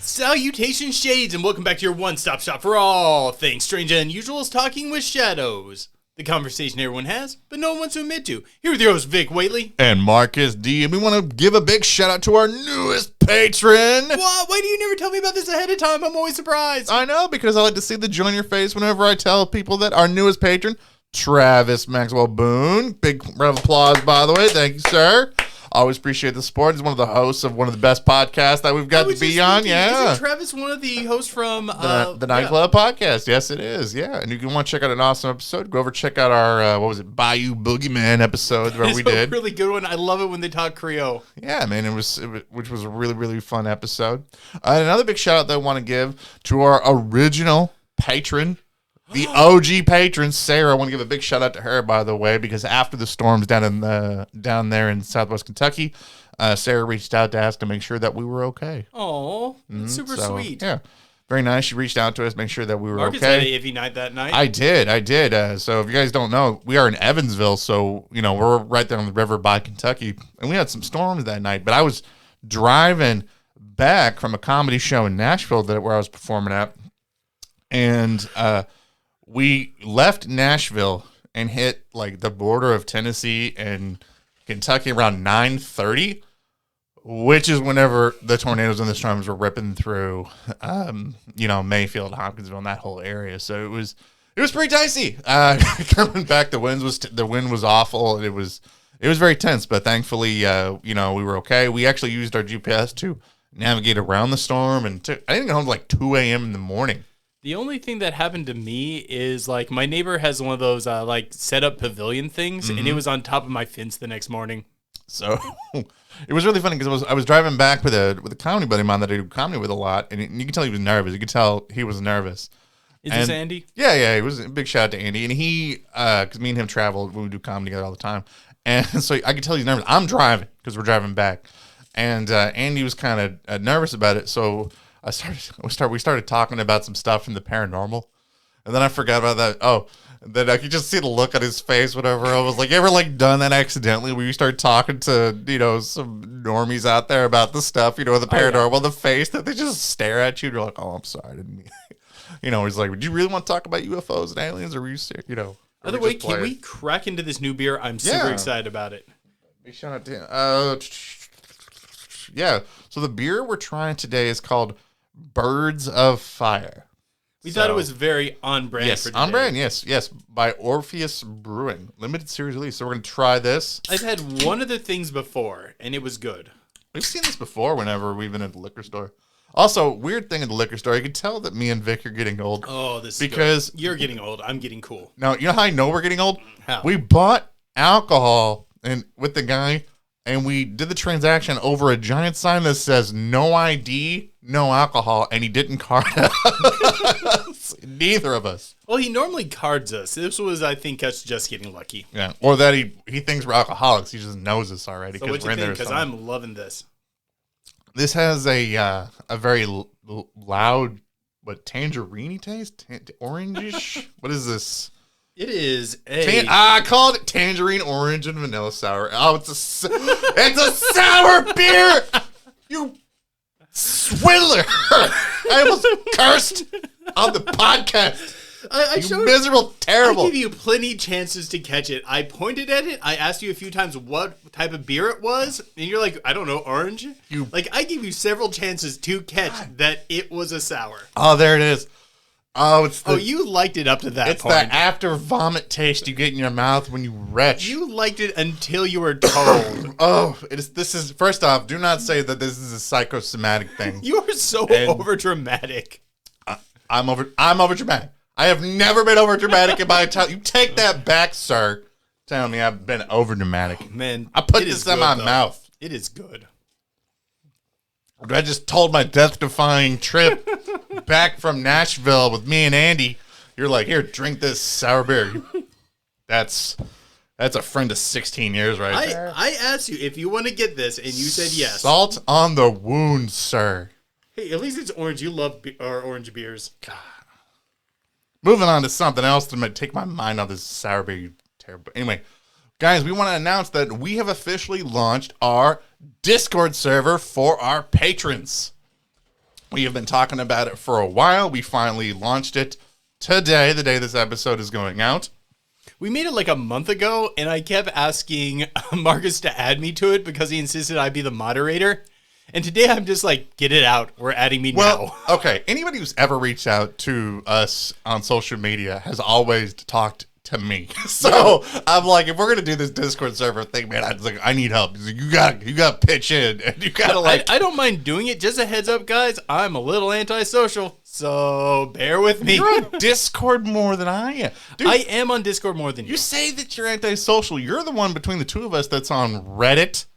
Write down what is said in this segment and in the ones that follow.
Salutations, Shades, and welcome back to your one-stop shop for all things strange and unusual, Talking with Shadows. The conversation everyone has, but no one wants to admit to. Here with your host, Vic Waitley. And Marcus D. And we want to give a big shout out to our newest patron. What? Why do you never tell me about this ahead of time? I'm always surprised. I know, because I like to see the joy in your face whenever I tell people that our newest patron, Travis Maxwell Boone. Big round of applause, by the way. Thank you, sir. Always appreciate the support. He's one of the hosts of one of the best podcasts that we've got to be on. Yeah. Isn't Travis one of the hosts from the Nightclub podcast? Yes, it is. Yeah. And you can want to check out an awesome episode. Go over check out our, Bayou Boogeyman episode where we did. A really good one. I love it when they talk Creole. Yeah, man. Which was a really, really fun episode. And another big shout out that I want to give to our original patron, the OG patron, Sarah. I want to give a big shout out to her, by the way, because after the storms down there in Southwest Kentucky, Sarah reached out to ask to make sure that we were okay. Oh, that's super sweet. Yeah, very nice. She reached out to us, make sure that we were Marcus okay. Marcus had an Ivy night that night. I did. So if you guys don't know, we are in Evansville, so we're right there on the river by Kentucky, and we had some storms that night. But I was driving back from a comedy show in Nashville where I was performing at, and we left Nashville and hit like the border of Tennessee and Kentucky around 9:30, which is whenever the tornadoes and the storms were ripping through, Mayfield, Hopkinsville, and that whole area. So it was pretty dicey. Coming back, the wind was awful. And it was very tense, but thankfully, we were okay. We actually used our GPS to navigate around the storm, and I didn't get home till like 2 a.m. in the morning. The only thing that happened to me is, like, my neighbor has one of those, set up pavilion things, and it was on top of my fence the next morning. So it was really funny because I was driving back with a comedy buddy of mine that I do comedy with a lot, and you can tell he was nervous. You could tell he was nervous. Is this Andy? Yeah, it was a big shout out to Andy. And he, because me and him traveled, we would do comedy together all the time. And so I could tell he's nervous. I'm driving because we're driving back. And Andy was kind of nervous about it, so we started talking about some stuff from the paranormal, and then I forgot about that. Oh, then I could just see the look on his face whenever I was like, you ever like done that accidentally where you start talking to, some normies out there about the stuff, the paranormal, the face that they just stare at you. And you're like, oh, I'm sorry. I didn't mean, he's like, would you really want to talk about UFOs and aliens, or were you, By the way, can we crack into this new beer? I'm super excited about it. Big shout out to him. Yeah. So the beer we're trying today is called Birds of Fire. We thought it was very on brand. Yes, for today. on brand. Yes, by Orpheus Brewing, limited series release. So we're gonna try this. I've had one of the things before, and it was good. We've seen this before whenever we've been at the liquor store. Also, weird thing at the liquor store, you can tell that me and Vic are getting old. Oh, this because is good. You're getting old. I'm getting cool. Now, you know how I know we're getting old? How? We bought alcohol with the guy, and we did the transaction over a giant sign that says no ID, no alcohol, and he didn't card us. Neither of us. Well, he normally cards us. This was, I think, us just getting lucky. Yeah, or that he thinks we're alcoholics. He just knows us already. So what you think? Because I'm loving this. This has a very loud, tangerine taste? Orangish? What is this? It is I called it tangerine, orange, and vanilla sour. Oh, it's a sour beer! You swindler! I almost cursed on the podcast. Miserable, terrible. I gave you plenty chances to catch it. I pointed at it. I asked you a few times what type of beer it was, and you're like, I don't know, orange? I gave you several chances to catch that it was a sour. Oh, there it is. Oh, you liked it up to that point. It's the after vomit taste you get in your mouth when you retch. You liked it until you were told. This is first off, do not say that this is a psychosomatic thing. You are so over dramatic. I'm over dramatic. I have never been over dramatic in my entire. You take that back, sir. Tell me I've been over dramatic. Oh, man, I put this in my mouth. It is good. I just told my death-defying trip back from Nashville with me and Andy You're like, here, drink this sour beer. That's a friend of 16 years right there. I asked you if you want to get this, and you said yes. Salt on the wound, sir. Hey, at least it's orange. You love our orange beers. God. Moving on to something else to take my mind off this sour beer. Terrible. Anyway, guys, we want to announce that we have officially launched our Discord server for our patrons. We have been talking about it for a while. We finally launched it today, the day this episode is going out. We made it like a month ago, and I kept asking Marcus to add me to it because he insisted I be the moderator. And today I'm just like, get it out. We're adding me now. Okay. Anybody who's ever reached out to us on social media has always talked to me. So I'm like, if we're gonna do this Discord server thing, man, I need help. He's like, you got to pitch in, and you gotta like. I don't mind doing it. Just a heads up, guys. I'm a little antisocial, so bear with me. You're on Discord more than I am. Dude, I am on Discord more than you. You say that you're antisocial. You're the one between the two of us that's on Reddit.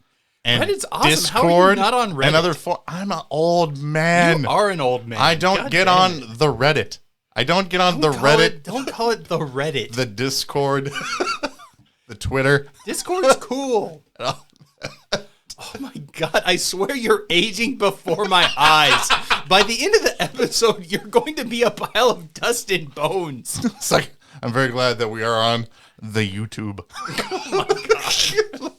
And Reddit's awesome. Discord. How are you not on Reddit? And other I'm an old man. You are an old man. I don't get on the Reddit. I don't get on the Reddit. Don't call it the Reddit. The Discord. The Twitter. Discord's cool. Oh my God. I swear you're aging before my eyes. By the end of the episode, you're going to be a pile of dust and bones. It's like, I'm very glad that we are on the YouTube. Oh my God.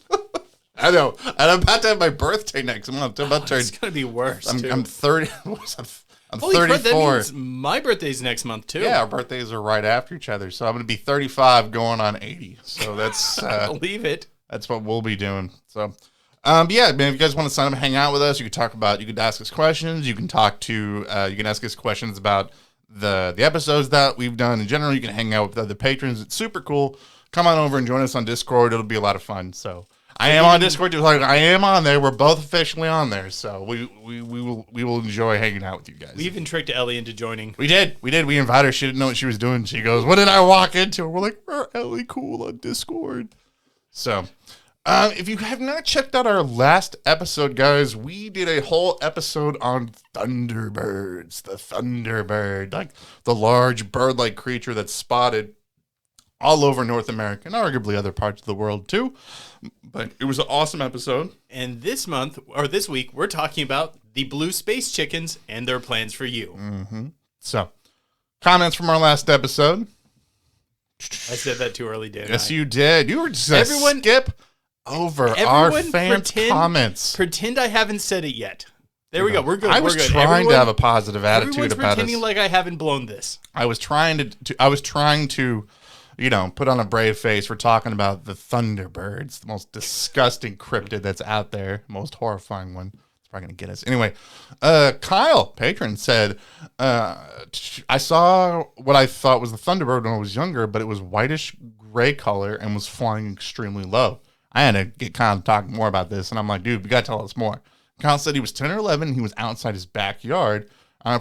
I know. And I'm about to have my birthday next month. I'm about to turn. It's going to be worse. I'm 30. I'm Holy 34. Crap, that means my birthday's next month, too. Yeah, our birthdays are right after each other. So I'm going to be 35 going on 80. So that's... I believe it. That's what we'll be doing. So, yeah, man, if you guys want to sign up and hang out with us, you can ask us questions. You can you can ask us questions about the episodes that we've done. In general, you can hang out with other patrons. It's super cool. Come on over and join us on Discord. It'll be a lot of fun. So... I am on Discord. I am on there. We're both officially on there, so we will enjoy hanging out with you guys. We even tricked Ellie into joining. We did. We invited her. She didn't know what she was doing. She goes, "What did I walk into?" We're like, "We're Ellie cool on Discord." So, if you have not checked out our last episode, guys, we did a whole episode on thunderbirds. The thunderbird, like the large bird-like creature that's spotted all over North America and arguably other parts of the world too. But it was an awesome episode. And this week, we're talking about the blue space chickens and their plans for you. Mm-hmm. So, comments from our last episode. I said that too early, didn't I? Yes, you did. You were just skip over our fans' comments. Pretend I haven't said it yet. There we go. We're good. I was trying to have a positive attitude about it. Pretending like I haven't blown this. I was trying to put on a brave face. We're talking about the thunderbirds, the most disgusting cryptid that's out there, most horrifying one. It's probably going to get us. Anyway, Kyle, patron, said, I saw what I thought was the thunderbird when I was younger, but it was whitish gray color and was flying extremely low. I had to get Kyle talking more about this, and I'm like, dude, you got to tell us more. Kyle said he was 10 or 11. He was outside his backyard.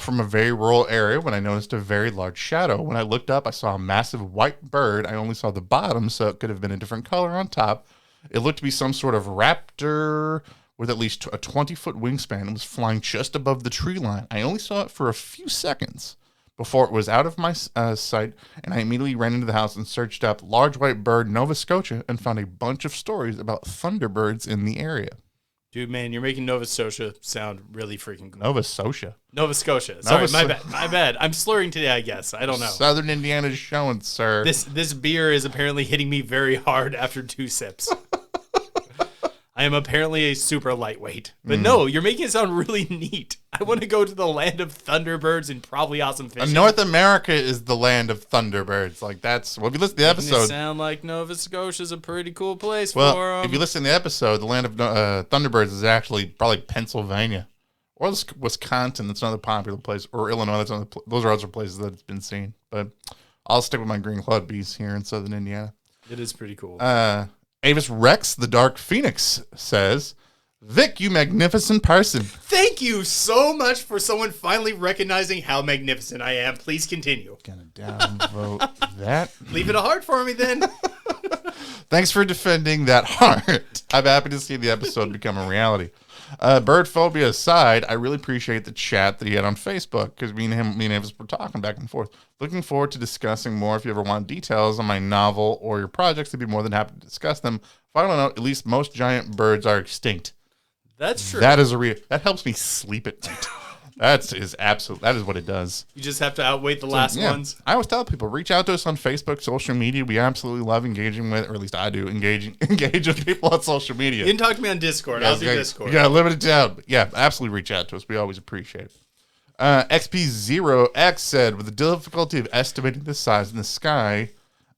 From a very rural area when I noticed a very large shadow. When I looked up, I saw a massive white bird. I only saw the bottom, so it could have been a different color on top. It looked to be some sort of raptor with at least a 20-foot wingspan. It was flying just above the tree line. I only saw it for a few seconds before it was out of my sight, and I immediately ran into the house and searched up large white bird Nova Scotia and found a bunch of stories about thunderbirds in the area. Dude, man, you're making Nova Scotia sound really freaking cool. Nova Scotia. Sorry, my bad. I'm slurring today, I guess. I don't know. Southern Indiana's showing, sir. This beer is apparently hitting me very hard after 2 sips. I am apparently a super lightweight. But no, you're making it sound really neat. I want to go to the land of thunderbirds and probably awesome fishing. North America is the land of thunderbirds. Like, that's... Well, if you listen to the episode... It sound like Nova Scotia's a pretty cool place for them. If you listen to the episode, the land of thunderbirds is actually probably Pennsylvania. Or Wisconsin, that's another popular place. Or Illinois, those are other places that it's been seen. But I'll stick with my green cloud bees here in Southern Indiana. It is pretty cool. Avis Rex, the Dark Phoenix, says, Vic, you magnificent person. Thank you so much for someone finally recognizing how magnificent I am. Please continue. Gonna downvote that. Leave it a heart for me then. Thanks for defending that heart. I'm happy to see the episode become a reality. Bird phobia aside, I really appreciate the chat that he had on Facebook because me and him were talking back and forth. Looking forward to discussing more. If you ever want details on my novel or your projects, I'd be more than happy to discuss them. Final note, at least most giant birds are extinct. That's true. That is that helps me sleep at night. That is what it does. You just have to outwait the last ones. I always tell people, reach out to us on Facebook, social media. We absolutely love engaging with, or at least I do, engage with people on social media. You can talk to me on Discord. I'll do Discord. Yeah, limited down. But yeah, absolutely reach out to us. We always appreciate it. XP0X said, with the difficulty of estimating the size in the sky,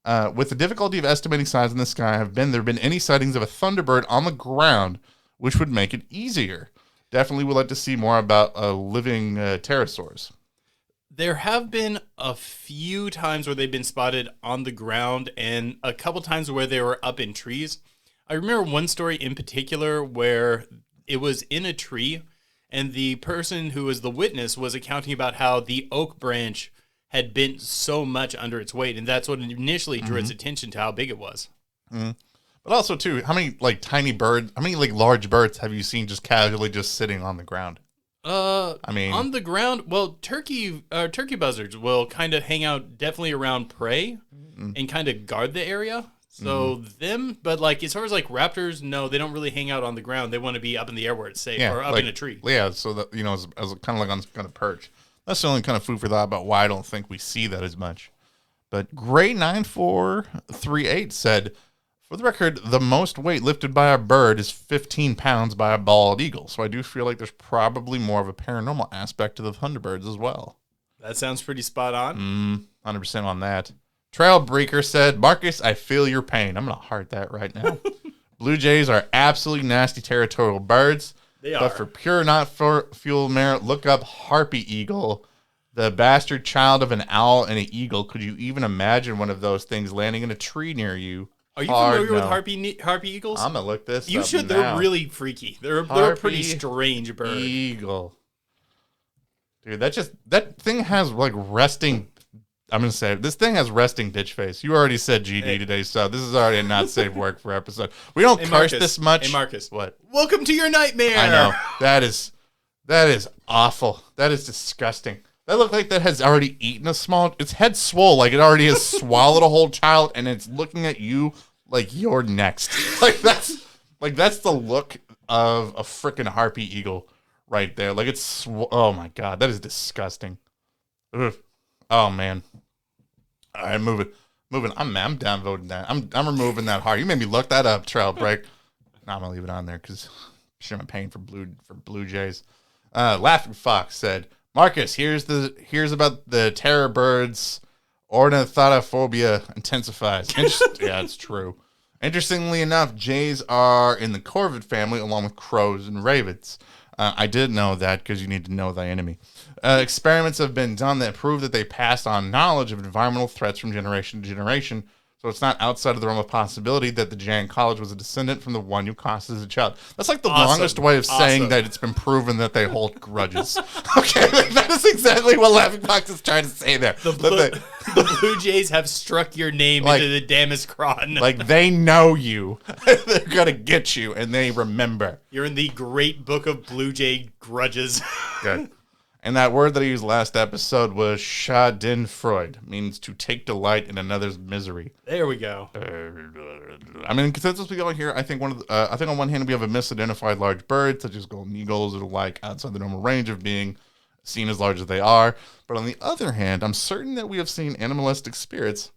have there been any sightings of a thunderbird on the ground, which would make it easier? Definitely would like to see more about living pterosaurs. There have been a few times where they've been spotted on the ground and a couple times where they were up in trees. I remember one story in particular where it was in a tree and the person who was the witness was accounting about how the oak branch had bent so much under its weight, and that's what initially drew its attention to how big it was. Mm-hmm. But also, too, how many large birds have you seen just casually just sitting on the ground? On the ground, well, turkey buzzards will kind of hang out definitely around prey and kind of guard the area. So but like as far as like raptors, no, they don't really hang out on the ground. They want to be up in the air where it's safe or up in a tree. Yeah, so that, as kind of like on kind of perch. That's the only kind of food for thought about why I don't think we see that as much. But Gray9438 said, for the record, the most weight lifted by a bird is 15 pounds by a bald eagle. So I do feel like there's probably more of a paranormal aspect to the thunderbirds as well. That sounds pretty spot on. 100% on that. Trailbreaker said, Marcus, I feel your pain. I'm going to heart that right now. Blue jays are absolutely nasty territorial birds. They are. But for pure, not for fuel merit, look up harpy eagle, the bastard child of an owl and an eagle. Could you even imagine one of those things landing in a tree near you? Are you familiar with harpy eagles? I'm going to look this up. You should. Now. They're really freaky. They're a pretty strange bird. Eagle. Dude, that thing has like resting. I'm going to say this thing has resting bitch face. You already said GD today, so this is already a not safe work for episode. We don't curse Marcus, this much. Hey, Marcus. What? Welcome to your nightmare. I know. That is awful. That is disgusting. That looked like that has already eaten its head swole, like it already has swallowed a whole child, and it's looking at you like you're next. That's the look of a freaking harpy eagle right there. Like oh my God, that is disgusting. Ugh. Oh man. All right, moving. I'm downvoting that. I'm removing that heart. You made me look that up, Trailbreak. No, I'm gonna leave it on there because I'm paying for Blue Jays. Laughing Fox said, Marcus, here's about the terror birds. Ornithophobia intensifies. Yeah, it's true. Interestingly enough, jays are in the corvid family along with crows and ravens. I did know that because you need to know thy enemy. Experiments have been done that prove that they pass on knowledge of environmental threats from generation to generation. So it's not outside of the realm of possibility that the jay in college was a descendant from the one you caused as a child. That's like the longest way of saying that it's been proven that they hold grudges. Okay, that is exactly what Laughing Fox is trying to say there. The Blue Jays have struck your name into the Damascron. Like they know you. They're going to get you, and they remember. You're in the great book of Blue Jay grudges. Good. And that word that I used last episode was schadenfreude, means to take delight in another's misery. There we go. I mean, in consensus we got here, I think I think on one hand we have a misidentified large bird, such as golden eagles, that are like outside the normal range of being seen as large as they are. But on the other hand, I'm certain that we have seen animalistic spirits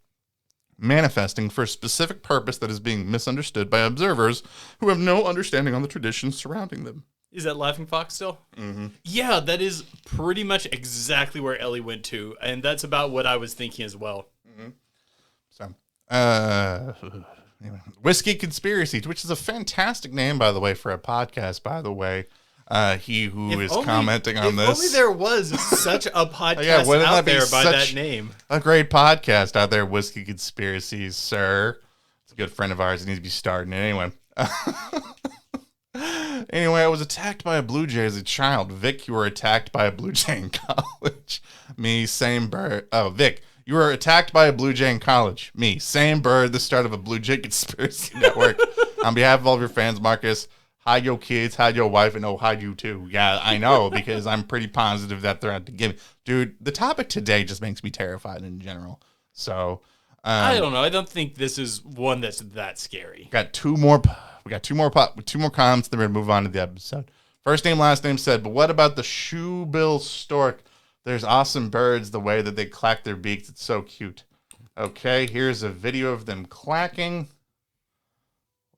manifesting for a specific purpose that is being misunderstood by observers who have no understanding on the traditions surrounding them. Is that Laughing Fox still? Mm-hmm. Yeah, that is pretty much exactly where Ellie went to, and that's about what I was thinking as well. Mm-hmm. So, Whiskey Conspiracy, which is a fantastic name, by the way, for a podcast, by the way. He who is commenting on this. If only there was such a podcast out there by that name. A great podcast out there, Whiskey Conspiracies, sir. It's a good friend of ours. He needs to be starting it anyway. Anyway, I was attacked by a blue jay as a child. Vic, you were attacked by a blue jay in college. Me, same bird. Oh, Vic, you were attacked by a blue jay in college. Me, same bird, the start of a blue jay conspiracy network. On behalf of all of your fans, Marcus, hide your kids, hide your wife, and hide you too. Yeah, I know, because I'm pretty positive that they're out to give me. Dude, the topic today just makes me terrified in general. So, I don't know. I don't think this is one that's that scary. got two more comments, then we're going to move on to the episode. First name, last name said, but what about the shoebill stork? There's awesome birds, the way that they clack their beaks. It's so cute. Okay, here's a video of them clacking.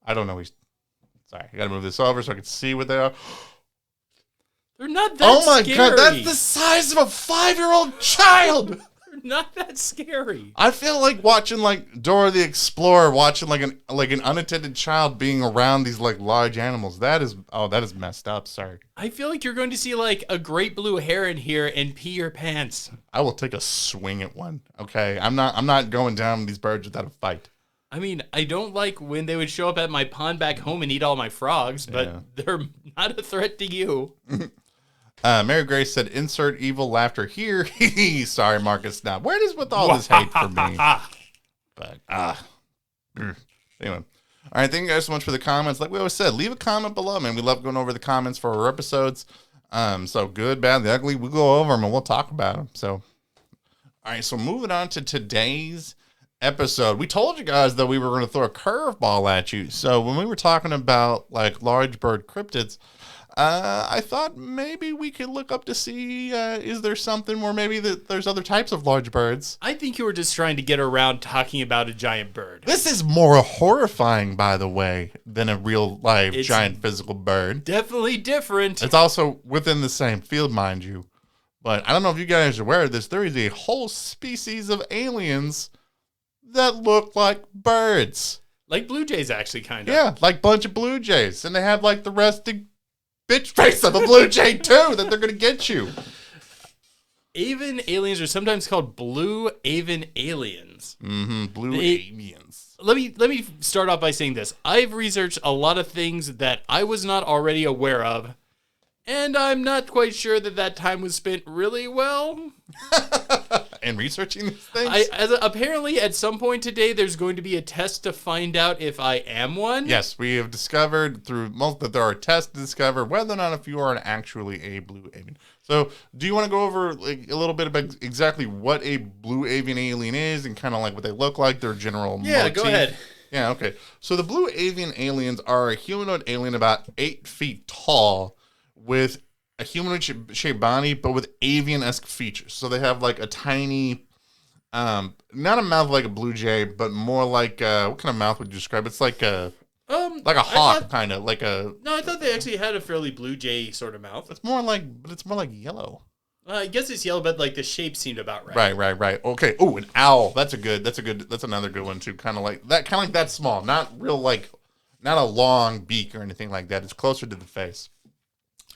I don't know. Sorry, I got to move this over so I can see what they are. They're not that scary. Oh my God, that's the size of a 5-year-old child. Not that scary. I feel like watching like Dora the Explorer, watching like an unattended child being around these like large animals. That is messed up. Sorry. I feel like you're going to see like a great blue heron here and pee your pants. I will take a swing at one. Okay, I'm not going down with these birds without a fight. I mean, I don't like when they would show up at my pond back home and eat all my frogs, but they're not a threat to you. Mary Grace said, insert evil laughter here. Sorry, Marcus. Now, where is with all this hate for me? But, anyway. All right, thank you guys so much for the comments. Like we always said, leave a comment below, man. We love going over the comments for our episodes. So good, bad, the ugly, we'll go over them and we'll talk about them. So, all right, so moving on to today's episode. We told you guys that we were going to throw a curveball at you. So when we were talking about like large bird cryptids, I thought maybe we could look up to see, is there something where maybe there's other types of large birds? I think you were just trying to get around talking about a giant bird. This is more horrifying, by the way, than a real live giant physical bird. Definitely different. It's also within the same field, mind you. But I don't know if you guys are aware of this. There is a whole species of aliens that look like birds. Like blue jays, actually, kind of. Yeah, like a bunch of blue jays. And they have like the resting bitch face of a blue jay too, that they're gonna get you. Avian aliens are sometimes called Blue Avian aliens. Blue Avians. Let me start off by saying this. I've researched a lot of things that I was not already aware of, and I'm not quite sure that time was spent really well. And researching these things? Apparently, at some point today, there's going to be a test to find out if I am one. Yes, we have discovered through that there are tests to discover whether or not if you are actually a blue avian. So, do you want to go over like a little bit about exactly what a blue avian alien is and kind of like what they look like, their general motif? Go ahead. Yeah, okay. So, the blue avian aliens are a humanoid alien about 8 feet tall with a humanoid-shaped body, but with avian-esque features. So they have like a tiny, not a mouth like a blue jay, but more like what kind of mouth would you describe? It's like a hawk, kind of like a. No, I thought they actually had a fairly blue jay sort of mouth. It's more like yellow. I guess it's yellow, but like the shape seemed about right. Right. Okay. Oh, an owl. That's another good one too. Kind of like that small, not real like, not a long beak or anything like that. It's closer to the face.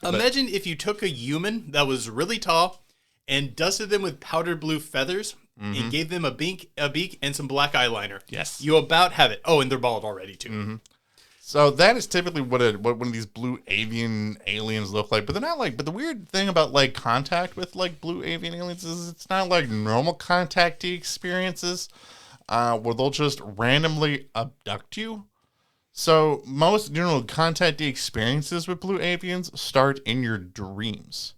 Imagine if you took a human that was really tall and dusted them with powdered blue feathers and gave them a beak and some black eyeliner. Yes. You about have it. Oh, and they're bald already, too. So that is typically what one of these blue avian aliens look like. But they're not like, but the weird thing about like contact with like blue avian aliens is it's not like normal contactee experiences where they'll just randomly abduct you. So most contactee experiences with blue avians start in your dreams.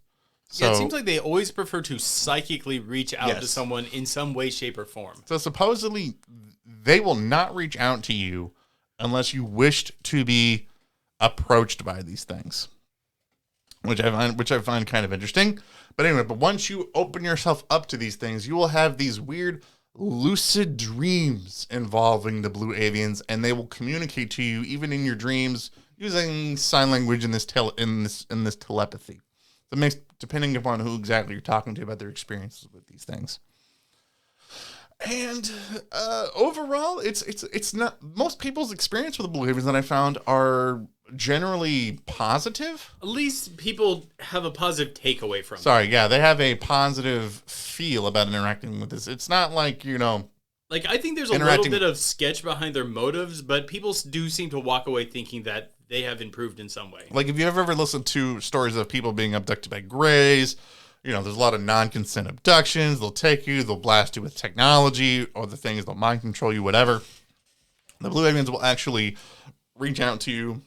So yeah, it seems like they always prefer to psychically reach out to someone in some way, shape, or form. So supposedly they will not reach out to you unless you wished to be approached by these things, which I find kind of interesting. But anyway, once you open yourself up to these things, you will have these weird lucid dreams involving the blue avians, and they will communicate to you even in your dreams using sign language in this telepathy. So it makes, depending upon who exactly you're talking to about their experiences with these things. And overall, it's not, most people's experience with the blue avians that I found are generally positive. At least people have a positive takeaway from it. They have a positive feel about interacting with this. It's not like, like, I think there's a little bit of sketch behiand their motives, but people do seem to walk away thinking that they have improved in some way. Like, if you ever listened to stories of people being abducted by greys, there's a lot of non-consent abductions. They'll take you, they'll blast you with technology, or the things, they'll mind control you, whatever. The blue avians will actually reach out to you,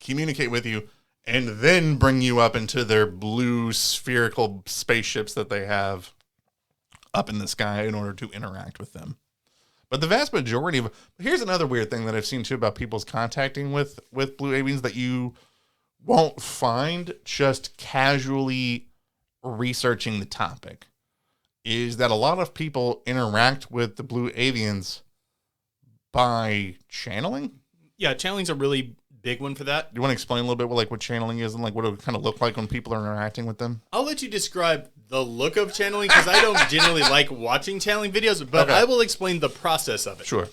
communicate with you, and then bring you up into their blue spherical spaceships that they have up in the sky in order to interact with them. But the vast majority of... Here's another weird thing that I've seen, too, about people's contacting with Blue Avians that you won't find just casually researching the topic, is that a lot of people interact with the Blue Avians by channeling. Yeah, channeling's a really big one for that. Do you want to explain a little bit what channeling is and like what it would kind of look like when people are interacting with them? I'll let you describe the look of channeling because I don't generally like watching channeling videos, but Okay. I will explain the process of it. Sure.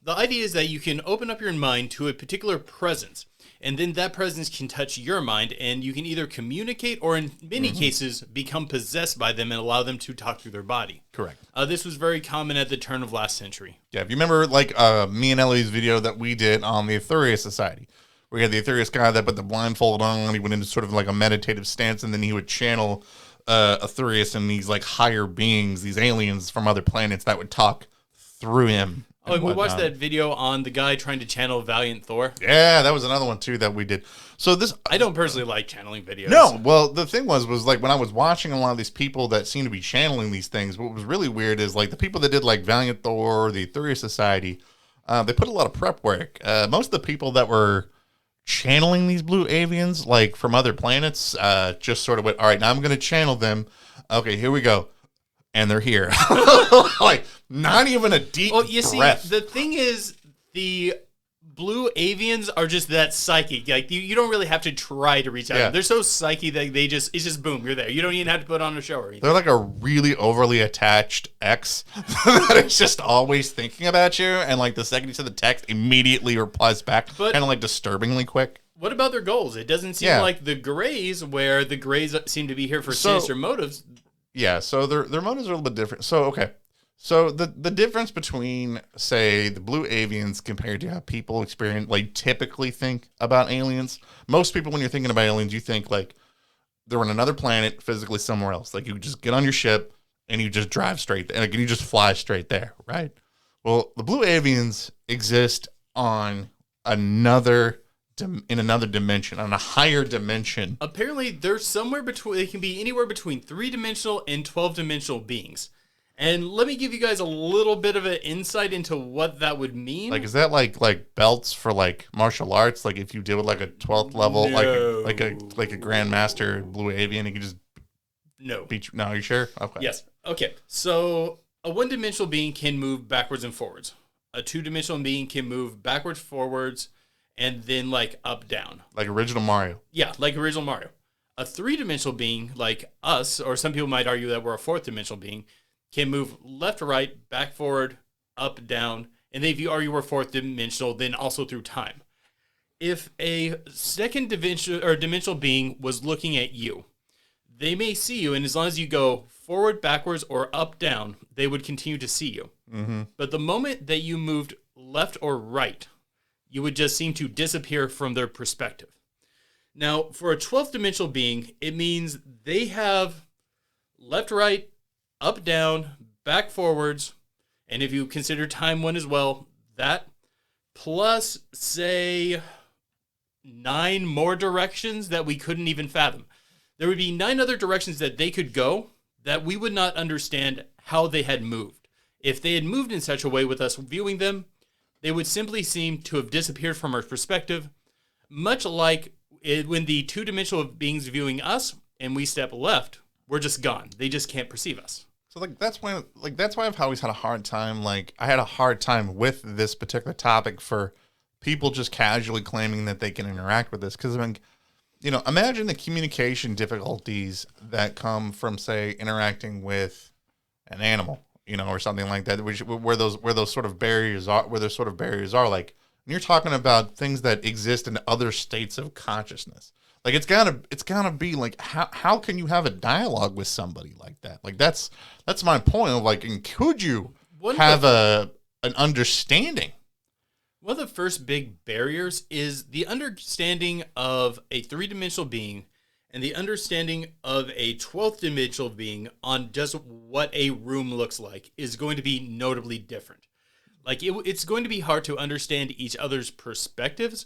The idea is that you can open up your mind to a particular presence, and then that presence can touch your mind, and you can either communicate or, in many cases, become possessed by them and allow them to talk through their body. Correct. This was very common at the turn of last century. Yeah, if you remember, like, me and Ellie's video that we did on the Aetherius Society, we had the Aetherius guy that put the blindfold on, he went into sort of like a meditative stance, and then he would channel Aetherius and these, like, higher beings, these aliens from other planets that would talk through him. Oh, and we watched that video on the guy trying to channel Valiant Thor. Yeah, that was another one, too, that we did. So this... I don't personally like channeling videos. No, well, the thing was like when I was watching a lot of these people that seem to be channeling these things, what was really weird is like the people that did like Valiant Thor, the Aetherius Society, they put a lot of prep work. Most of the people that were channeling these Blue Avians, like from other planets, just sort of went, all right, now I'm going to channel them. Okay, here we go. And they're here. Like, not even a deep Well, you breath. see, the thing is, the Blue Avians are just that psychic. Like, you don't really have to try to reach out. Yeah. They're so psychic that it's just boom, you're there. You don't even have to put on a show or anything. They're like a really overly attached ex that is just always thinking about you. And like the second you send the text, immediately replies back, But- kind of like disturbingly quick. What about their goals? It doesn't seem Yeah. like the Greys, where the Greys seem to be here for sinister motives. Yeah, so their motives are a little bit different. So, okay. So the difference between, say, the Blue Avians compared to how people experience, like, typically think about aliens. Most people, when you're thinking about aliens, you think, like, they're on another planet, physically somewhere else. Like, you just get on your ship, and you just drive straight there. Like, you just fly straight there, right? Well, the Blue Avians exist on another dimension, on a higher dimension. Apparently, they're somewhere between. They can be anywhere between 3-dimensional and 12-dimensional beings. And let me give you guys a little bit of an insight into what that would mean. Like, is that like belts for like martial arts? Like, if you deal with like a 12th level, No. like a grandmaster Blue Avian, you can just No. beat you. No, are you sure? Okay. Yes. Okay. So a 1-dimensional being can move backwards and forwards. A 2-dimensional being can move backwards, forwards, and then like up, down. Like original Mario. Yeah, like original Mario. A 3-dimensional being, like us, or some people might argue that we're a 4th-dimensional being, can move left, right, back, forward, up, down, and if you argue we're 4th-dimensional, then also through time. If a second dimensional being was looking at you, they may see you, and as long as you go forward, backwards, or up, down, they would continue to see you. Mm-hmm. But the moment that you moved left or right, you would just seem to disappear from their perspective. Now, for a 12th dimensional being, it means they have left, right, up, down, back, forwards, and if you consider time one as well, that plus, say, 9 more directions that we couldn't even fathom. There would be 9 other directions that they could go that we would not understand how they had moved. If they had moved in such a way with us viewing them, they would simply seem to have disappeared from our perspective, much like when the 2-dimensional beings viewing us and we step left, we're just gone. They just can't perceive us. So that's why I've always had a hard time. Like, I had a hard time with this particular topic for people just casually claiming that they can interact with this. Because, I mean, you know, imagine the communication difficulties that come from, say, interacting with an animal, you know, or something like that, where those sort of barriers are, like, when you're talking about things that exist in other states of consciousness. Like, it's gotta be like, how can you have a dialogue with somebody like that? Like, that's my point of like, and could you have an understanding? One of the first big barriers is the understanding of a 3-dimensional being and the understanding of a 12th dimensional being on just what a room looks like is going to be notably different. Like, it's going to be hard to understand each other's perspectives,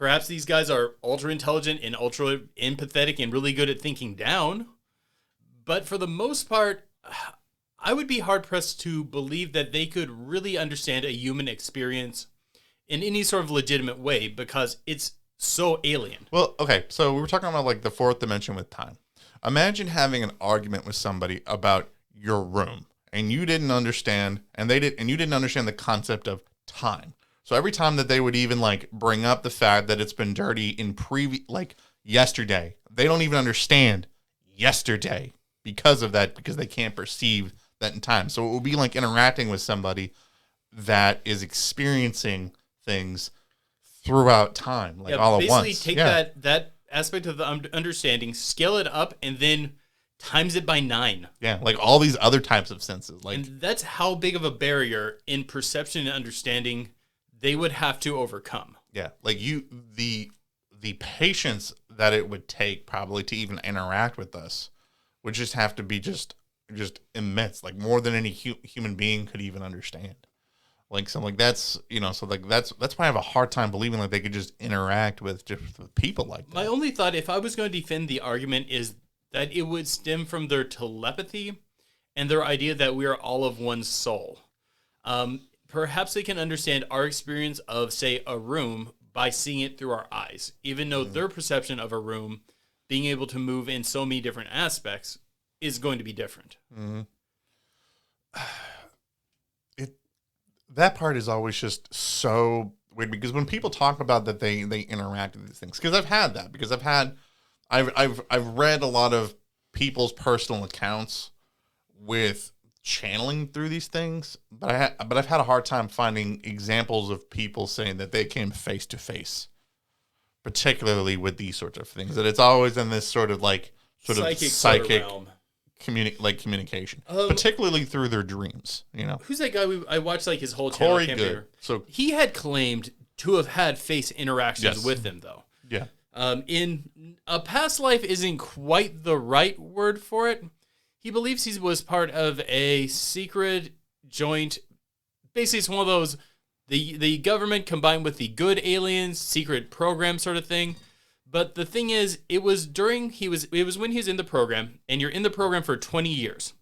Perhaps these guys are ultra intelligent and ultra empathetic and really good at thinking down. But for the most part, I would be hard-pressed to believe that they could really understand a human experience in any sort of legitimate way because it's so alien. Well, okay, so we were talking about like the fourth dimension with time. Imagine having an argument with somebody about your room, and you didn't understand, and you didn't understand the concept of time. So every time that they would even like bring up the fact that it's been dirty in like yesterday, they don't even understand yesterday because of that, because they can't perceive that in time. So it will be like interacting with somebody that is experiencing things throughout time, like all at once. Basically take that aspect of the understanding, scale it up, and then times it by 9. Yeah, like all these other types of senses. Like, and that's how big of a barrier in perception and understanding they would have to overcome. Yeah, like the patience that it would take probably to even interact with us would just have to be just immense, like more than any human being could even understand. Like, so like that's, so like that's why I have a hard time believing like they could just interact with people like that. My only thought, if I was going to defend the argument, is that it would stem from their telepathy and their idea that we are all of one soul. Perhaps they can understand our experience of, say, a room by seeing it through our eyes, even though their perception of a room being able to move in so many different aspects is going to be different. Mm-hmm. That part is always just so weird, because when people talk about that they interact with these things, because I've had that, because I've read a lot of people's personal accounts with channeling through these things, but I've had a hard time finding examples of people saying that they came face to face, particularly with these sorts of things. That it's always in this sort of psychic realm. Communication, particularly through their dreams. Who's that guy? I watched like his whole channel. Corey Good. So he had claimed to have had face interactions with them, though. Yeah. In a past life isn't quite the right word for it. He believes he was part of a secret joint. Basically, it's one of those the government combined with the good aliens secret program sort of thing. But the thing is, it was when he was in the program, and you're in the program for 20 years.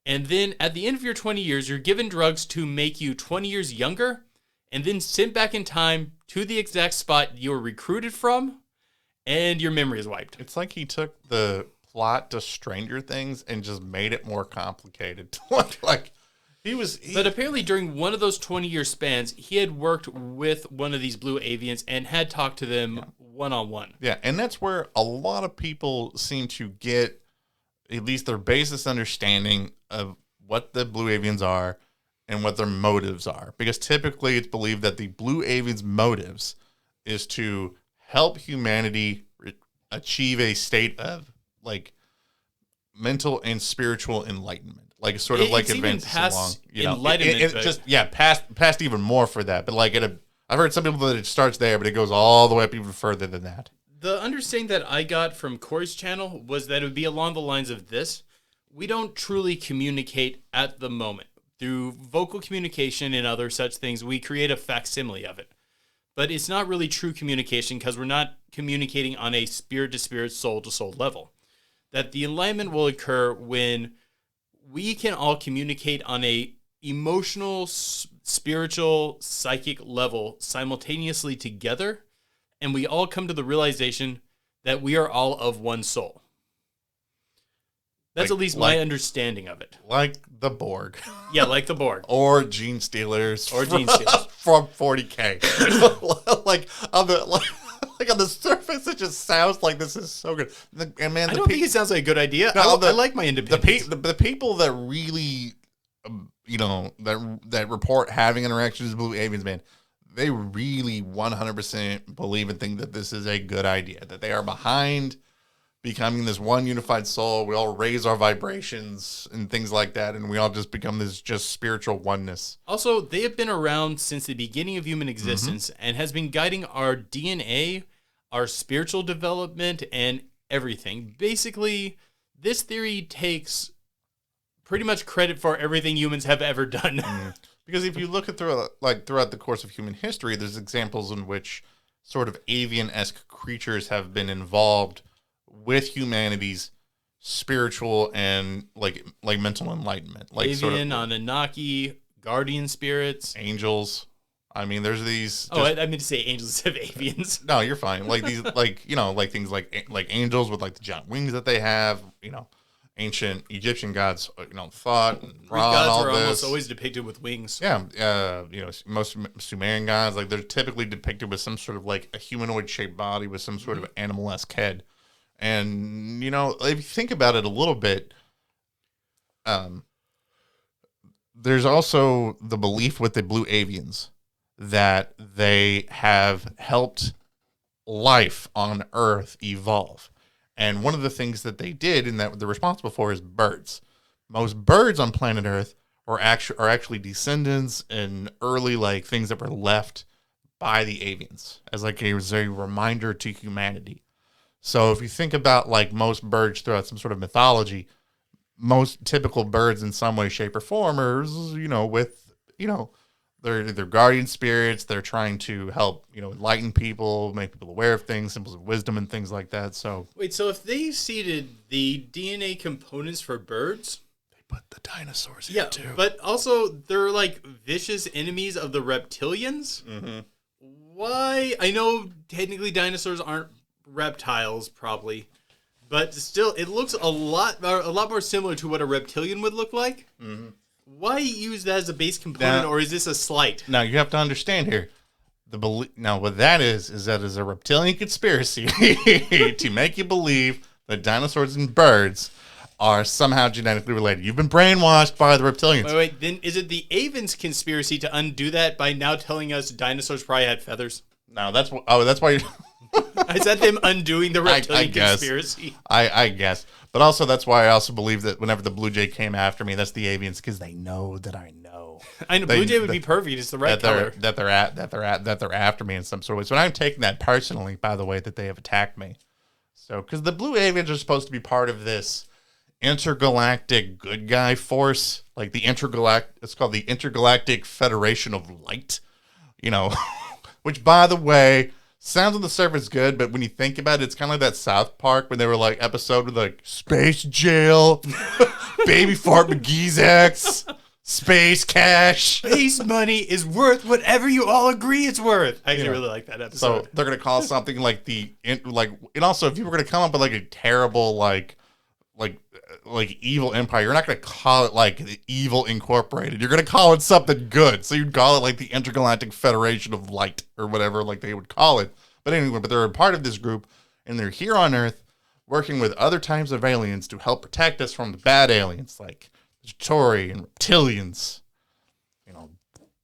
And then at the end of your 20 years, you're given drugs to make you 20 years younger, and then sent back in time to the exact spot you were recruited from, and your memory is wiped. It's like he took the plot to Stranger Things and just made it more complicated. But apparently during one of those 20-year spans, he had worked with one of these Blue Avians and had talked to them one-on-one. Yeah, and that's where a lot of people seem to get at least their basis understanding of what the Blue Avians are and what their motives are. Because typically it's believed that the Blue Avians' motives is to help humanity achieve a state of like mental and spiritual enlightenment. Like sort of like advances along, enlightenment. Past even more for that. But like I've heard some people that it starts there, but it goes all the way up even further than that. The understanding that I got from Corey's channel was that it would be along the lines of this: we don't truly communicate at the moment through vocal communication and other such things. We create a facsimile of it, but it's not really true communication because we're not communicating on a spirit to spirit, soul to soul level. That the enlightenment will occur when we can all communicate on a emotional, spiritual, psychic level simultaneously together, and we all come to the realization that we are all of one soul. That's at least my understanding of it. Like the Borg. Yeah, like the Borg. Or Gene Stealers. From 40K. like on the surface, it just sounds like this is so good. And man, I don't think it sounds like a good idea. I like my independence. The people that really, that report having interactions with Blue Avians, man, they really 100% believe and think that this is a good idea. That they are behind becoming this one unified soul. We all raise our vibrations and things like that, and we all just become this just spiritual oneness. Also, they have been around since the beginning of human existence and has been guiding our DNA, our spiritual development, and everything. Basically, this theory takes pretty much credit for everything humans have ever done. Because if you look at throughout the course of human history, there's examples in which sort of avian-esque creatures have been involved with humanity's spiritual and like mental enlightenment, like Avian, sort of Anunnaki, guardian spirits, angels. I mean, there's these. I meant to say angels instead of avians. No, you're fine. Like these, like like things like angels with like the giant wings that they have. Ancient Egyptian gods, thought and Greek Ra and gods all are this. almost always depicted with wings. Yeah, most Sumerian gods, like they're typically depicted with some sort of like a humanoid shaped body with some sort of animal-esque head. And if you think about it a little bit, there's also the belief with the Blue Avians that they have helped life on Earth evolve. And one of the things that they did and that they're responsible for is birds. Most birds on planet Earth are actually descendants and early like things that were left by the avians as like a reminder to humanity. So if you think about like most birds throughout some sort of mythology, most typical birds in some way, shape, or form are, they're guardian spirits. They're trying to help, enlighten people, make people aware of things, symbols of wisdom and things like that. So wait, so if they seeded the DNA components for birds, they put the dinosaurs in too. But also they're like vicious enemies of the reptilians. Mm-hmm. Why? I know technically dinosaurs aren't reptiles, probably, but still, it looks a lot more similar to what a reptilian would look like. Mm-hmm. Why use that as a base component, or is this a slight? Now you have to understand here. Now what that is that is a reptilian conspiracy to make you believe that dinosaurs and birds are somehow genetically related. You've been brainwashed by the reptilians. Wait. Then is it the Avians conspiracy to undo that by now telling us dinosaurs probably had feathers? No, that's why. Is that them undoing the reptilian conspiracy? I guess. But also that's why I also believe that whenever the Blue Jay came after me, that's the Avians because they know that I know. I know Blue Jay would be perfect. It's the right color. That they're after me in some sort of way. So I'm taking that personally, by the way, that they have attacked me. So because the Blue Avians are supposed to be part of this intergalactic good guy force, like it's called the Intergalactic Federation of Light, which by the way sounds on the surface good, but when you think about it, it's kind of like that South Park when they were like episode with like space jail, baby fart McGee's ex, space cash, space money is worth whatever you all agree it's worth. I actually really like that episode. So they're gonna call something like and also if you were gonna come up with like a terrible like evil empire, you're not going to call it like the Evil Incorporated. You're going to call it something good. So you'd call it like the Intergalactic Federation of Light or whatever, like they would call it. But anyway, they're a part of this group and they're here on Earth working with other types of aliens to help protect us from the bad aliens like the Chitauri and reptilians,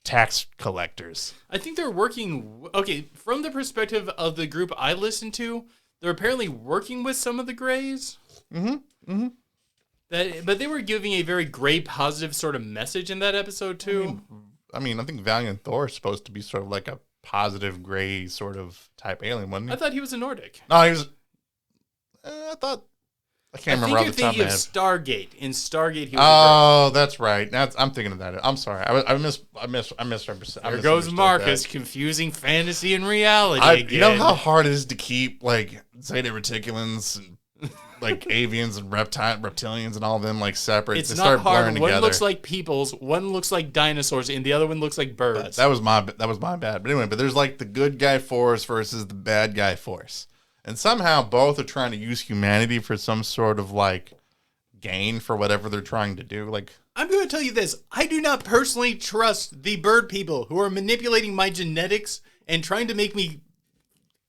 tax collectors. I think they're working, from the perspective of the group I listen to, they're apparently working with some of the Greys. Mm-hmm. Mm-hmm. But they were giving a very gray positive sort of message in that episode too. I think Valiant Thor is supposed to be sort of like a positive gray sort of type alien, wasn't he? I thought he was a Nordic. No, he was. I can't remember off the top of my head. Stargate. In Stargate, he was. Oh, that's right. I'm thinking of that. I'm sorry. I misrepresented. There goes Marcus, confusing fantasy and reality again. You know how hard it is to keep like Zeta Reticulans and like avians and reptilians and all of them like separate. It's not hard. One looks like peoples, one looks like dinosaurs, and the other one looks like birds. That was my bad. But anyway, there's like the good guy force versus the bad guy force, and somehow both are trying to use humanity for some sort of like gain for whatever they're trying to do. Like I'm going to tell you this: I do not personally trust the bird people who are manipulating my genetics and trying to make me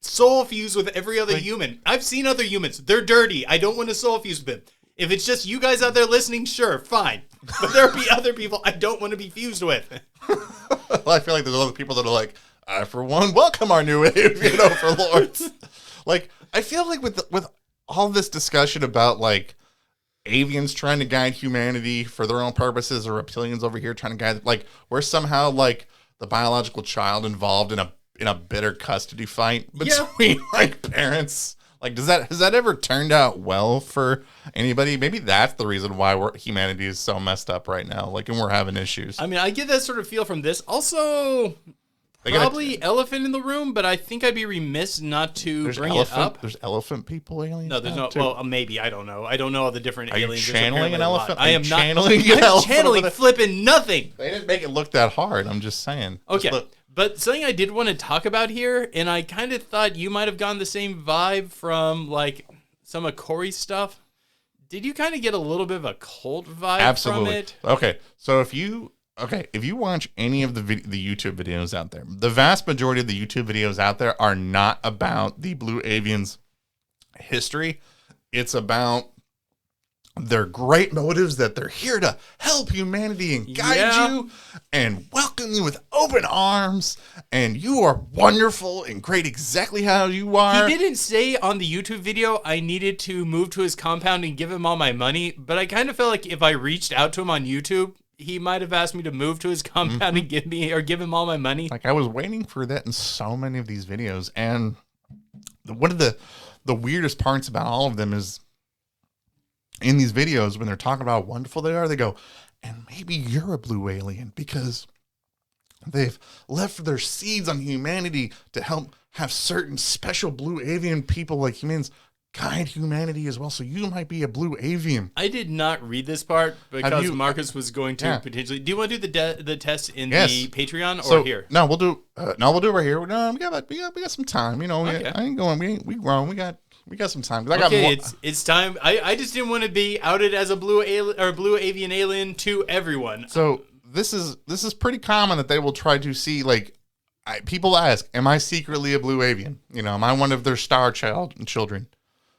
soul fuse with every other human. I've seen other humans. They're dirty. I don't want to soul fuse with them. If it's just you guys out there listening, sure, fine. But there'll be other people I don't want to be fused with. Well, I feel like there's other people that are like, I, for one, welcome our new wave, for Lords. Like, I feel like with all this discussion about, like, avians trying to guide humanity for their own purposes or reptilians over here trying to guide, like, we're somehow, like, the biological child involved in a bitter custody fight between like parents. Like, has that ever turned out well for anybody? Maybe that's the reason why humanity is so messed up right now. Like, and we're having issues. I mean, I get that sort of feel from this. Also, Probably elephant in the room, but I think I'd be remiss not to bring it up. There's elephant people aliens. No, there's no. too. Well, maybe I don't know. I don't know all the different Are aliens. you channeling an elephant? I am not channeling an I'm elephant. channeling flipping nothing. They didn't make it look that hard. I'm just saying. Okay, Just but something I did want to talk about here, and I kind of thought you might have gotten the same vibe from like some of Corey's stuff. Did you kind of get a little bit of a cult vibe from it? Okay, so if you watch any of the YouTube videos out there, the vast majority of the YouTube videos out there are not about the Blue Avians history. It's about their great motives, that they're here to help humanity and guide you and welcome you with open arms, and you are wonderful and great exactly how you are. He didn't say on the YouTube video I needed to move to his compound and give him all my money, but I kind of felt like if I reached out to him on YouTube, he might have asked me to move to his compound and give him all my money. Like, I was waiting for that in so many of these videos, and one of the weirdest parts about all of them is in these videos when they're talking about how wonderful they are, they go, and maybe you're a blue alien because they've left their seeds on humanity to help have certain special blue avian people like humans guide humanity as well. So you might be a blue avian. I did not read this part because Marcus was going to potentially. Do you want to do the test in the Patreon or here? No, we'll do. It right here. No, we got some time. You know, I ain't going. We grown. We got some time. I got more. It's time. I just didn't want to be outed as a blue avian alien to everyone. So this is pretty common that they will try to see like. People ask, am I secretly a blue avian? You know, am I one of their children?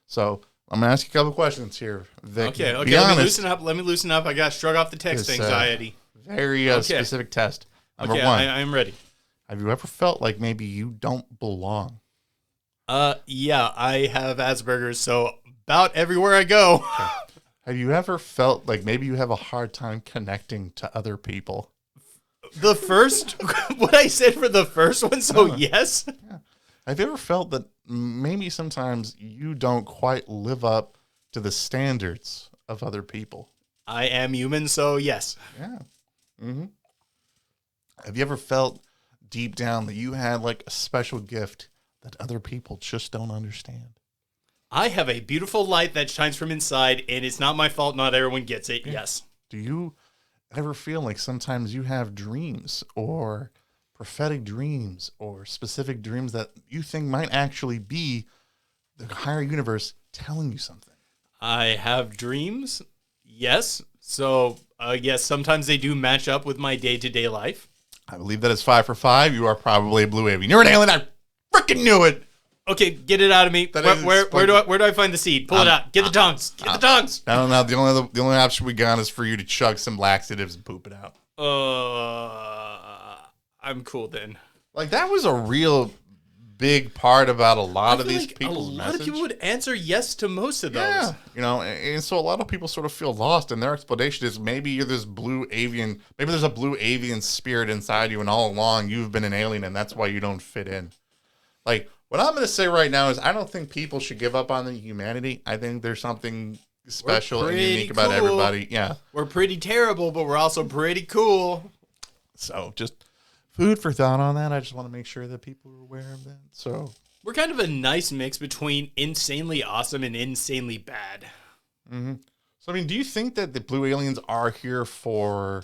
So I'm gonna ask you a couple questions here, Vic. Okay. Let me loosen up. I got to shrug off the text anxiety. Very specific test. Number one. I'm ready. Have you ever felt like maybe you don't belong? Yeah, I have Asperger's, so about everywhere I go. Okay. Have you ever felt like maybe you have a hard time connecting to other people? The first, what I said for the first one, so yes. Yeah. Have you ever felt that maybe sometimes you don't quite live up to the standards of other people? I am human, so yes. Yeah. Mm-hmm. Have you ever felt deep down that you had like a special gift that other people just don't understand? I have a beautiful light that shines from inside, and it's not my fault not everyone gets it. Yeah. Yes. Do you ever feel like sometimes you have dreams or prophetic dreams or specific dreams that you think might actually be the higher universe telling you something? I have dreams, yes. So, yes, sometimes they do match up with my day-to-day life. I believe that is 5 for 5. You are probably a blue avian. You're an alien. I freaking knew it. Okay, get it out of me. Where do I find the seed? Pull it out. Get the tongues. Get the tongues. I don't know. The only option we got is for you to chug some laxatives and poop it out. I'm cool then. Like, that was a real big part about a lot of these people's message. A lot of people would answer yes to most of those. Yeah, you know, and so a lot of people sort of feel lost, and their explanation is maybe you're this blue avian, maybe there's a blue avian spirit inside you, and all along you've been an alien, and that's why you don't fit in. Like, what I'm going to say right now is I don't think people should give up on the humanity. I think there's something special and unique about everybody. Yeah. We're pretty terrible, but we're also pretty cool. So just food for thought on that. I just want to make sure that people are aware of that. So we're kind of a nice mix between insanely awesome and insanely bad. Mm-hmm. So, I mean, do you think that the blue aliens are here for,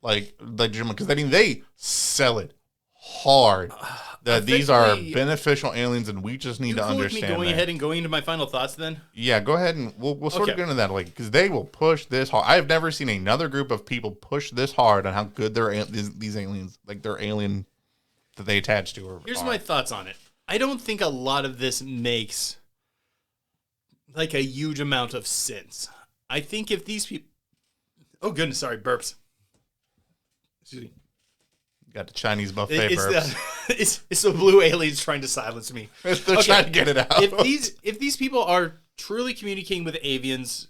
like because, I mean, they sell it hard. That these are beneficial aliens, and we just need to understand. Me going ahead and going into my final thoughts, then. Yeah, go ahead, and we'll sort of get into that, like, because they will push this hard. I have never seen another group of people push this hard on how good these aliens, like their alien that they attach to. Here's my thoughts on it. I don't think a lot of this makes like a huge amount of sense. I think if these people, oh goodness, sorry, burps. Excuse me. Got the Chinese buffet burps. It's the blue aliens trying to silence me. They're trying to get it out. If these people are truly communicating with avians,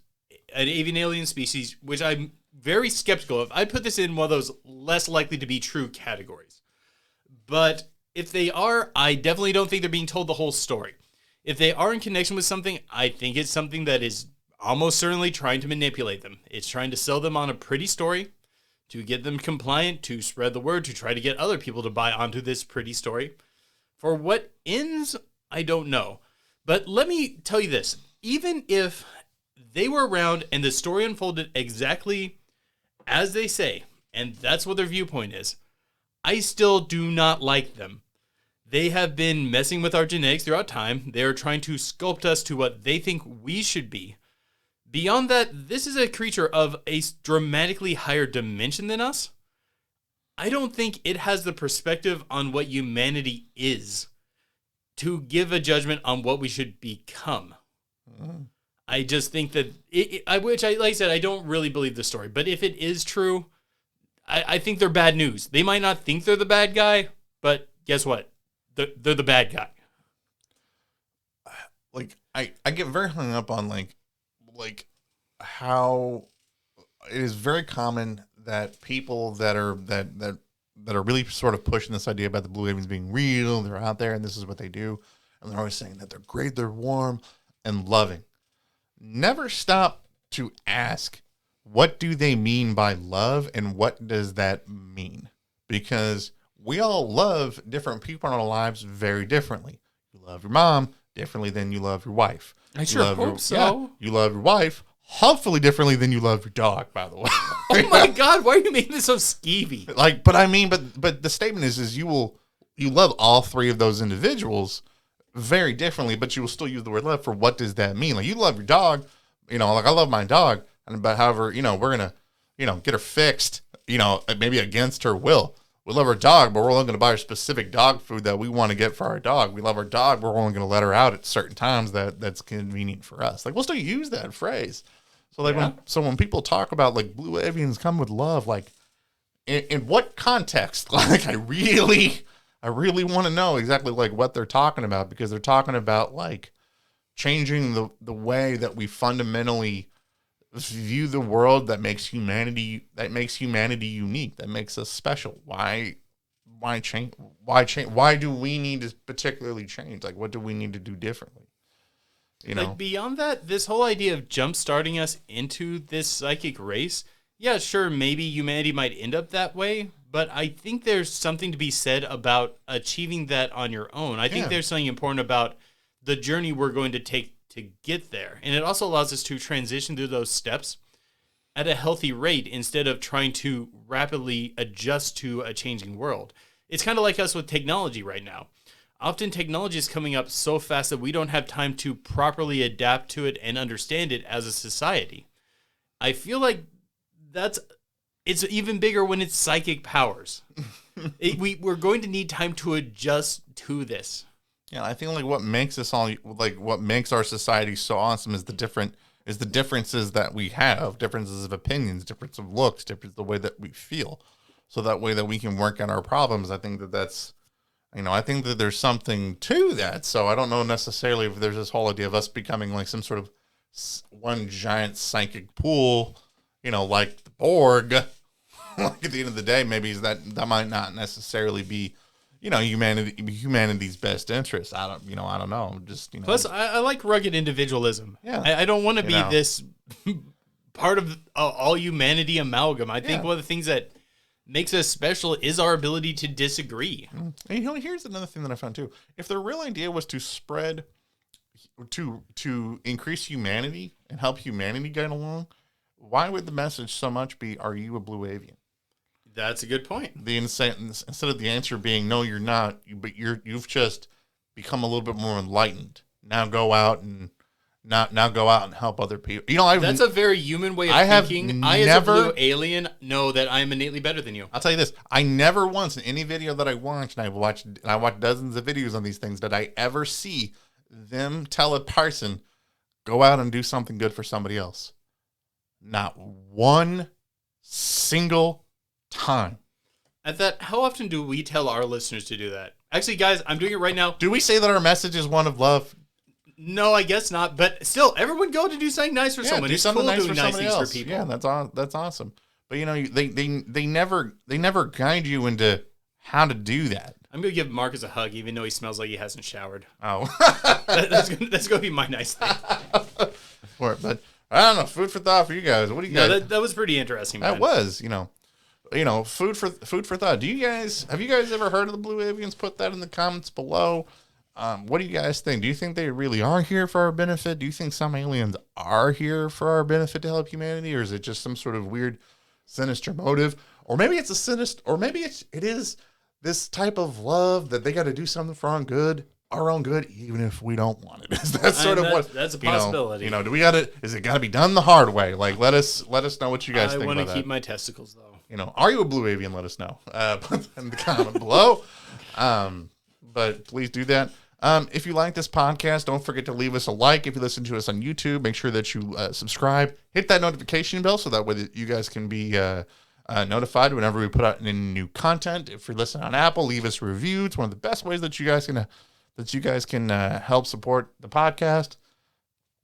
an avian alien species, which I'm very skeptical of, I'd put this in one of those less likely to be true categories. But if they are, I definitely don't think they're being told the whole story. If they are in connection with something, I think it's something that is almost certainly trying to manipulate them. It's trying to sell them on a pretty story to get them compliant, to spread the word, to try to get other people to buy onto this pretty story. For what ends, I don't know. But let me tell you this. Even if they were around and the story unfolded exactly as they say, and that's what their viewpoint is, I still do not like them. They have been messing with our genetics throughout time. They are trying to sculpt us to what they think we should be. Beyond that, this is a creature of a dramatically higher dimension than us. I don't think it has the perspective on what humanity is to give a judgment on what we should become. I just think that, like I said, I don't really believe the story. But if it is true, I think they're bad news. They might not think they're the bad guy, but guess what? They're the bad guy. Like, I get very hung up on like how it is very common that people that are really sort of pushing this idea about the Blue Avians being real, they're out there and this is what they do, and they're always saying that they're great, they're warm and loving. Never stop to ask, what do they mean by love and what does that mean? Because we all love different people in our lives very differently. You love your mom differently than you love your wife. I sure hope so. Yeah, you love your wife hopefully differently than you love your dog, by the way. Oh my God, why are you making this so skeevy? Like, but I mean, but the statement is you love all three of those individuals very differently, but you will still use the word love for what does that mean? Like, you love your dog, like I love my dog, but however, we're gonna, get her fixed, maybe against her will. We love our dog, but we're only going to buy her specific dog food that we want to get for our dog. We love our dog, but we're only going to let her out at certain times that's convenient for us. Like, we'll still use that phrase. So, like, when people talk about, like, Blue Avians come with love, like, in what context? Like, I really want to know exactly, like, what they're talking about, because they're talking about, like, changing the way that we fundamentally view the world that makes humanity unique, that makes us special. Why change? Why do we need to particularly change? Like, what do we need to do differently? Like, beyond that, this whole idea of jump starting us into this psychic race, yeah, sure, maybe humanity might end up that way, but I think there's something to be said about achieving that on your own. I think there's something important about the journey we're going to take to get there. And it also allows us to transition through those steps at a healthy rate instead of trying to rapidly adjust to a changing world. It's kind of like us with technology right now. Often technology is coming up so fast that we don't have time to properly adapt to it and understand it as a society. I feel like it's even bigger when it's psychic powers. We're going to need time to adjust to this. Yeah, I think like what makes us all what makes our society so awesome is the differences that we have, differences of opinions, difference of looks, difference the way that we feel. So that way that we can work on our problems. I think that's I think that there's something to that. So I don't know necessarily if there's this whole idea of us becoming like some sort of one giant psychic pool, like the Borg. Like at the end of the day, maybe that might not necessarily be humanity's best interest. I don't know. Just Plus, I like rugged individualism. Yeah, I don't want to be this part of all humanity amalgam. I think one of the things that makes us special is our ability to disagree. And here's another thing that I found too. If their real idea was to spread, to increase humanity and help humanity get along, why would the message so much be, "Are you a Blue Avian?" That's a good point. Instead of the answer being no, you're not, but you've just become a little bit more enlightened. Now go out and help other people. That's a very human way of thinking. I, as a blue alien, know that I'm innately better than you. I'll tell you this: I never once in any video that I watched, and I watched dozens of videos on these things, did I ever see them tell a person, "Go out and do something good for somebody else." Not one single time. At that, how often do we tell our listeners to do that? Actually, guys, I'm doing it right now. Do we say that our message is one of love? No, I guess not. But still, everyone go to do something nice for someone. It's cool nice for doing nice somebody things else. for people. Yeah, that's awesome. But they never guide you into how to do that. I'm gonna give Marcus a hug, even though he smells like he hasn't showered. Oh, that's gonna be my nice thing. But I don't know. Food for thought for you guys. What do you guys? That was pretty interesting. That man. was, food for thought. Have you guys ever heard of the Blue Avians? Put that in the comments below. What do you guys think? Do you think they really are here for our benefit? Do you think some aliens are here for our benefit to help humanity, or is it just some sort of weird, sinister motive? Or maybe it's a sinister, or maybe it is this type of love that they got to do something for our own good, even if we don't want it. That's a possibility. Do we got to? Is it got to be done the hard way? Like, let us know what you guys think about that. I want to keep my testicles though. Are you a Blue Avian? Let us know. Put in the comment below. But please do that. If you like this podcast, don't forget to leave us a like. If you listen to us on YouTube, make sure that you subscribe. Hit that notification bell so that way you guys can be notified whenever we put out any new content. If you're listening on Apple, leave us a review. It's one of the best ways that you guys can help support the podcast.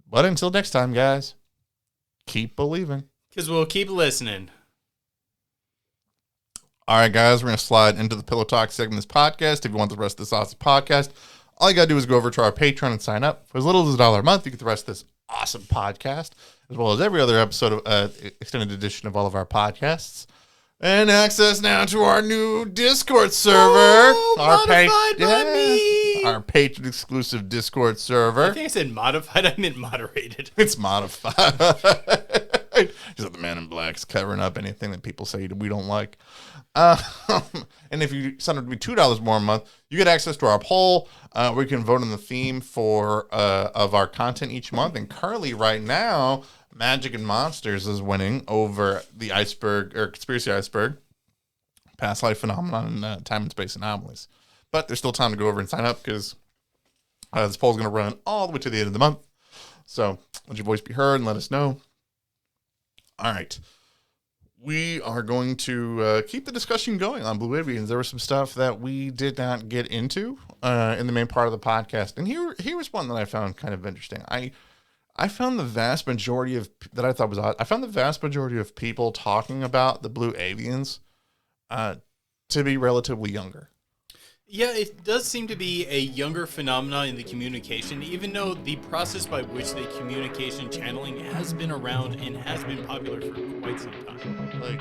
But until next time, guys, keep believing. Because we'll keep listening. All right, guys, we're going to slide into the Pillow Talk segment of this podcast. If you want the rest of this awesome podcast, all you got to do is go over to our Patreon and sign up. For as little as $1 a month, you get the rest of this awesome podcast, as well as every other episode of extended edition of all of our podcasts. And access now to our new Discord server. Our patron exclusive Discord server. I think I said modified. I meant moderated. It's modified. He's like the Man in Black's covering up anything that people say we don't like. And if you sign up to be $2 more a month, you get access to our poll where you can vote on the theme of our content each month. And currently, right now, Magic and Monsters is winning over the iceberg or conspiracy iceberg, past life phenomenon, and time and space anomalies. But there's still time to go over and sign up because this poll is going to run all the way to the end of the month. So let your voice be heard and let us know. All right. We are going to keep the discussion going on Blue Avians. There was some stuff that we did not get into in the main part of the podcast. And here was one that I found kind of interesting. I found the vast majority of that I thought was odd. I found the vast majority of people talking about the Blue Avians to be relatively younger. Yeah, it does seem to be a younger phenomenon in the communication, even though the process by which the communication channeling has been around and has been popular for quite some time. Like,